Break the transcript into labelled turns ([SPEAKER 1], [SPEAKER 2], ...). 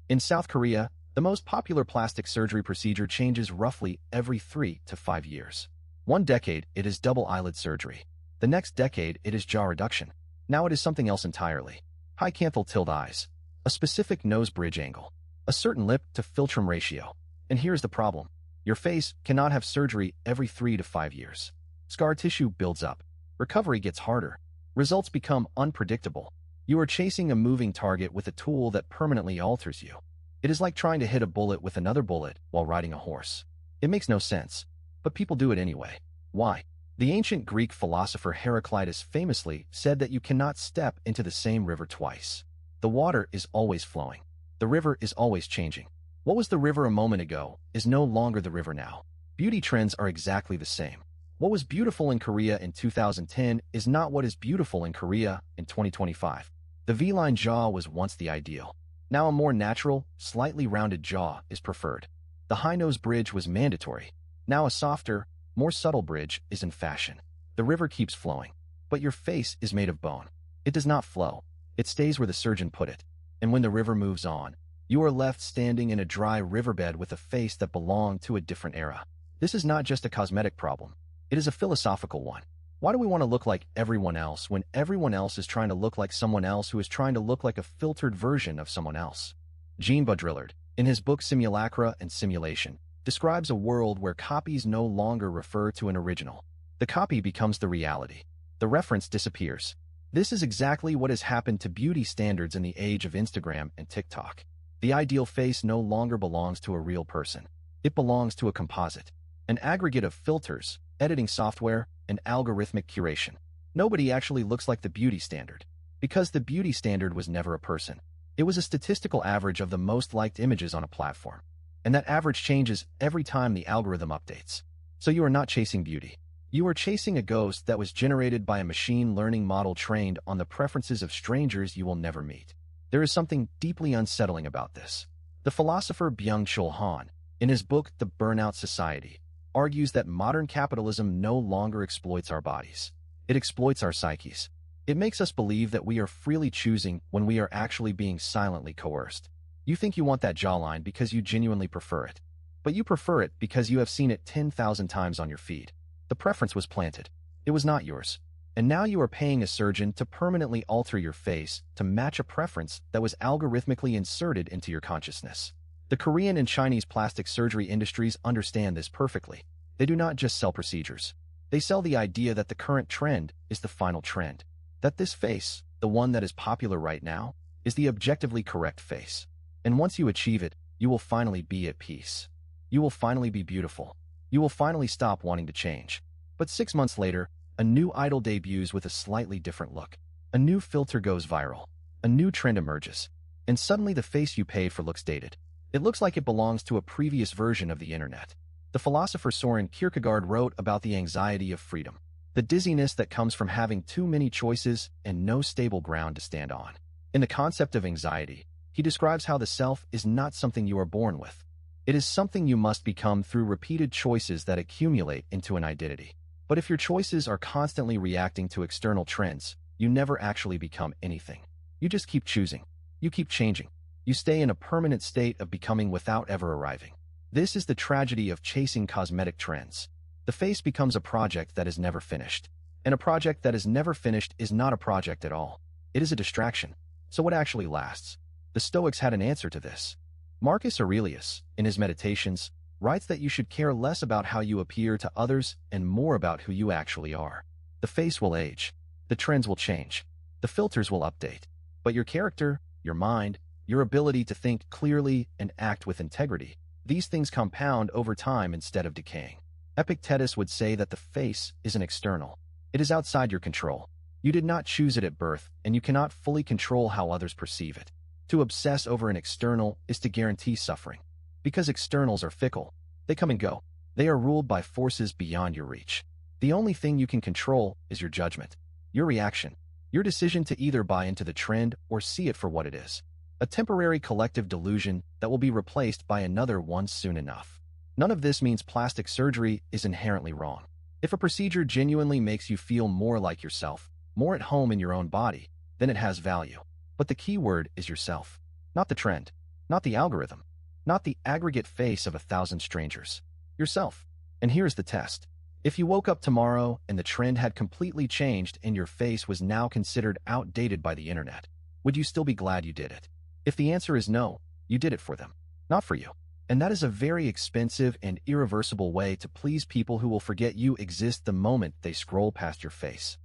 [SPEAKER 1] In South Korea, the most popular plastic surgery procedure changes roughly every 3 to 5 years. One decade, it is double eyelid surgery. The next decade, it is jaw reduction. Now it is something else entirely. High canthal tilt eyes, a specific nose bridge angle, a certain lip to philtrum ratio. And here's the problem. Your face cannot have surgery every 3 to 5 years. Scar tissue builds up. Recovery gets harder. Results become unpredictable. You are chasing a moving target with a tool that permanently alters you. It is like trying to hit a bullet with another bullet while riding a horse. It makes no sense, but people do it anyway. Why? The ancient Greek philosopher Heraclitus famously said that you cannot step into the same river twice. The water is always flowing. The river is always changing. What was the river a moment ago is no longer the river now. Beauty trends are exactly the same. What was beautiful in Korea in 2010 is not what is beautiful in Korea in 2025. The V-line jaw was once the ideal. Now a more natural, slightly rounded jaw is preferred. The high nose bridge was mandatory. Now a softer, more subtle bridge is in fashion. The river keeps flowing, but your face is made of bone. It does not flow. It stays where the surgeon put it. And when the river moves on, you are left standing in a dry riverbed with a face that belonged to a different era. This is not just a cosmetic problem. It is a philosophical one. Why do we want to look like everyone else when everyone else is trying to look like someone else who is trying to look like a filtered version of someone else? Jean Baudrillard, in his book Simulacra and Simulation, describes a world where copies no longer refer to an original. The copy becomes the reality. The reference disappears. This is exactly what has happened to beauty standards in the age of Instagram and TikTok. The ideal face no longer belongs to a real person. It belongs to a composite, an aggregate of filters, editing software, and algorithmic curation. Nobody actually looks like the beauty standard, because the beauty standard was never a person. It was a statistical average of the most liked images on a platform, and that average changes every time the algorithm updates. So you are not chasing beauty. You are chasing a ghost that was generated by a machine learning model trained on the preferences of strangers you will never meet. There is something deeply unsettling about this. The philosopher Byung Chul Han, in his book The Burnout Society, argues that modern capitalism no longer exploits our bodies. It exploits our psyches. It makes us believe that we are freely choosing when we are actually being silently coerced. You think you want that jawline because you genuinely prefer it. But you prefer it because you have seen it 10,000 times on your feed. The preference was planted. It was not yours. And now you are paying a surgeon to permanently alter your face to match a preference that was algorithmically inserted into your consciousness. The Korean and Chinese plastic surgery industries understand this perfectly. They do not just sell procedures. They sell the idea that the current trend is the final trend. That this face, the one that is popular right now, is the objectively correct face. And once you achieve it, you will finally be at peace. You will finally be beautiful. You will finally stop wanting to change. But 6 months later, a new idol debuts with a slightly different look. A new filter goes viral. A new trend emerges. And suddenly the face you paid for looks dated. It looks like it belongs to a previous version of the internet. The philosopher Soren Kierkegaard wrote about the anxiety of freedom, the dizziness that comes from having too many choices and no stable ground to stand on. In the concept of anxiety, he describes how the self is not something you are born with. It is something you must become through repeated choices that accumulate into an identity. But if your choices are constantly reacting to external trends, you never actually become anything. You just keep choosing. You keep changing. You stay in a permanent state of becoming without ever arriving. This is the tragedy of chasing cosmetic trends. The face becomes a project that is never finished. And a project that is never finished is not a project at all. It is a distraction. So what actually lasts? The Stoics had an answer to this. Marcus Aurelius, in his Meditations, writes that you should care less about how you appear to others and more about who you actually are. The face will age. The trends will change. The filters will update. But your character, your mind, your ability to think clearly and act with integrity, these things compound over time instead of decaying. Epictetus would say that the face is an external. It is outside your control. You did not choose it at birth, and you cannot fully control how others perceive it. To obsess over an external is to guarantee suffering. Because externals are fickle. They come and go. They are ruled by forces beyond your reach. The only thing you can control is your judgment, your reaction, your decision to either buy into the trend or see it for what it is. A temporary collective delusion that will be replaced by another one soon enough. None of this means plastic surgery is inherently wrong. If a procedure genuinely makes you feel more like yourself, more at home in your own body, then it has value. But the key word is yourself, not the trend. Not the algorithm. Not the aggregate face of 1,000 strangers. Yourself. And here's the test. If you woke up tomorrow and the trend had completely changed and your face was now considered outdated by the internet, would you still be glad you did it? If the answer is no, you did it for them, not for you. And that is a very expensive and irreversible way to please people who will forget you exist the moment they scroll past your face.